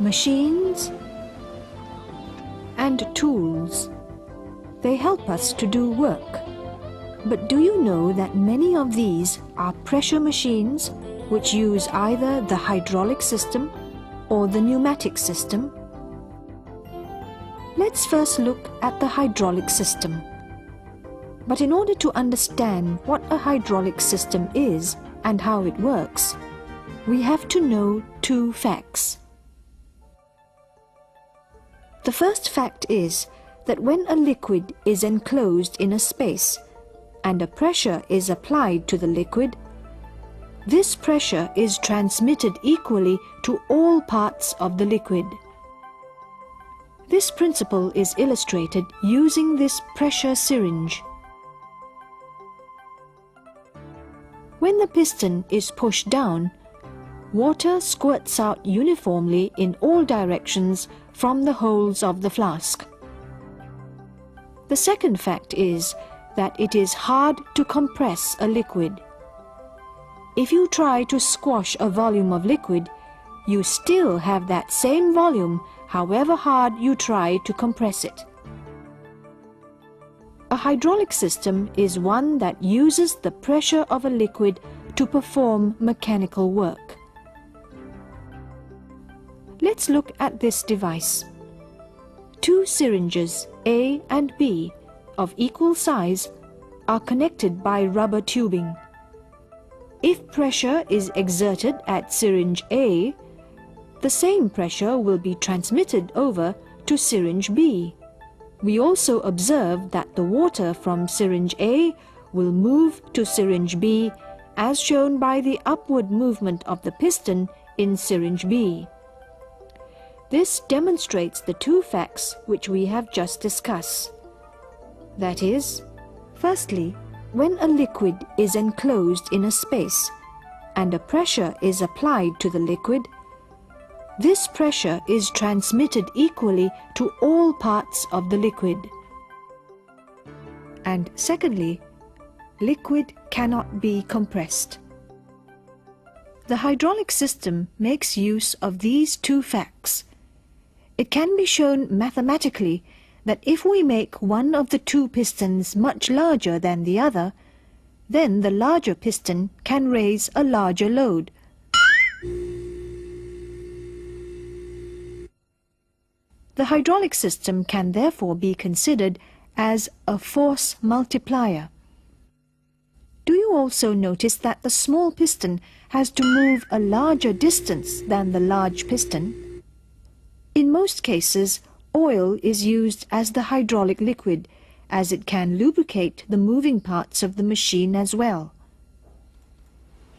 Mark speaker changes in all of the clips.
Speaker 1: machines and tools. They help us to do work. But do you know that many of these are pressure machines which use either the hydraulic system or the pneumatic system? Let's first look at the hydraulic system. But in order to understand what a hydraulic system is and how it works, we have to know two facts. The first fact is that when a liquid is enclosed in a space and a pressure is applied to the liquid, this pressure is transmitted equally to all parts of the liquid. This principle is illustrated using this pressure syringe. When the piston is pushed down, water squirts out uniformly in all directions from the holes of the flask. The second fact is that it is hard to compress a liquid. If you try to squash a volume of liquid, you still have that same volume however hard you try to compress it. A hydraulic system is one that uses the pressure of a liquid to perform mechanical work. Let's look at this device. Two syringes, A and B, of equal size, are connected by rubber tubing. If pressure is exerted at syringe A, the same pressure will be transmitted over to syringe B. We also observe that the water from syringe A will move to syringe B, as shown by the upward movement of the piston in syringe B. This demonstrates the two facts which we have just discussed. That is, firstly, when a liquid is enclosed in a space and a pressure is applied to the liquid, this pressure is transmitted equally to all parts of the liquid. And secondly, liquid cannot be compressed. The hydraulic system makes use of these two facts. It can be shown mathematically that if we make one of the two pistons much larger than the other, then the larger piston can raise a larger load. The hydraulic system can therefore be considered as a force multiplier. Do you also notice that the small piston has to move a larger distance than the large piston? In most cases, oil is used as the hydraulic liquid, as it can lubricate the moving parts of the machine as well.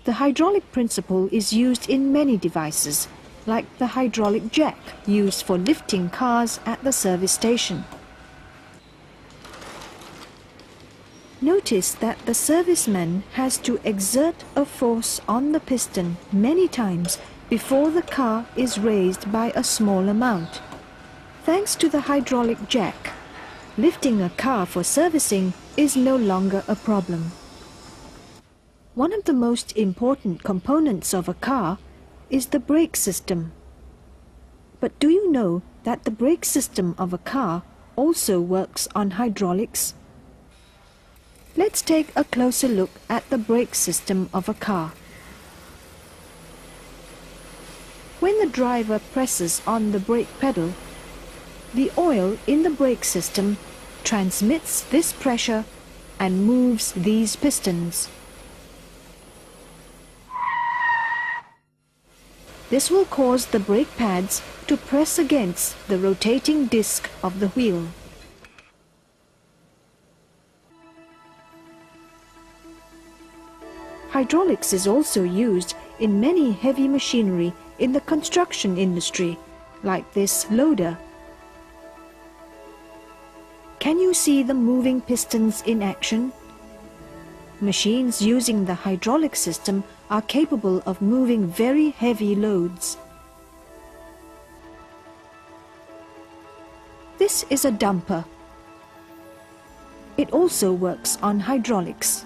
Speaker 1: The hydraulic principle is used in many devices, like the hydraulic jack used for lifting cars at the service station. Notice that the serviceman has to exert a force on the piston many times before the car is raised by a small amount. Thanks to the hydraulic jack, lifting a car for servicing is no longer a problem. One of the most important components of a car is the brake system. But do you know that the brake system of a car also works on hydraulics? Let's take a closer look at the brake system of a car. When the driver presses on the brake pedal, the oil in the brake system transmits this pressure and moves these pistons. This will cause the brake pads to press against the rotating disc of the wheel. Hydraulics is also used in many heavy machinery in the construction industry, like this loader. Can you see the moving pistons in action? Machines using the hydraulic system are capable of moving very heavy loads. This is a dumper. It also works on hydraulics.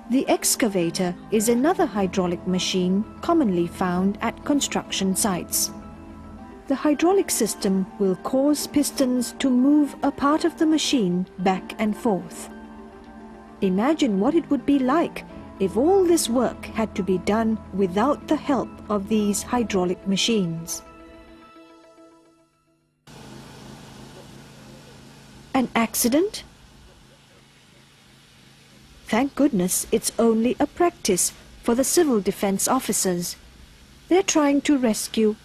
Speaker 1: The excavator is another hydraulic machine commonly found at construction sites. The hydraulic system will cause pistons to move a part of the machine back and forth. Imagine what it would be like if all this work had to be done without the help of these hydraulic machines. An accident? Thank goodness it's only a practice for the civil defense officers. They're trying to rescue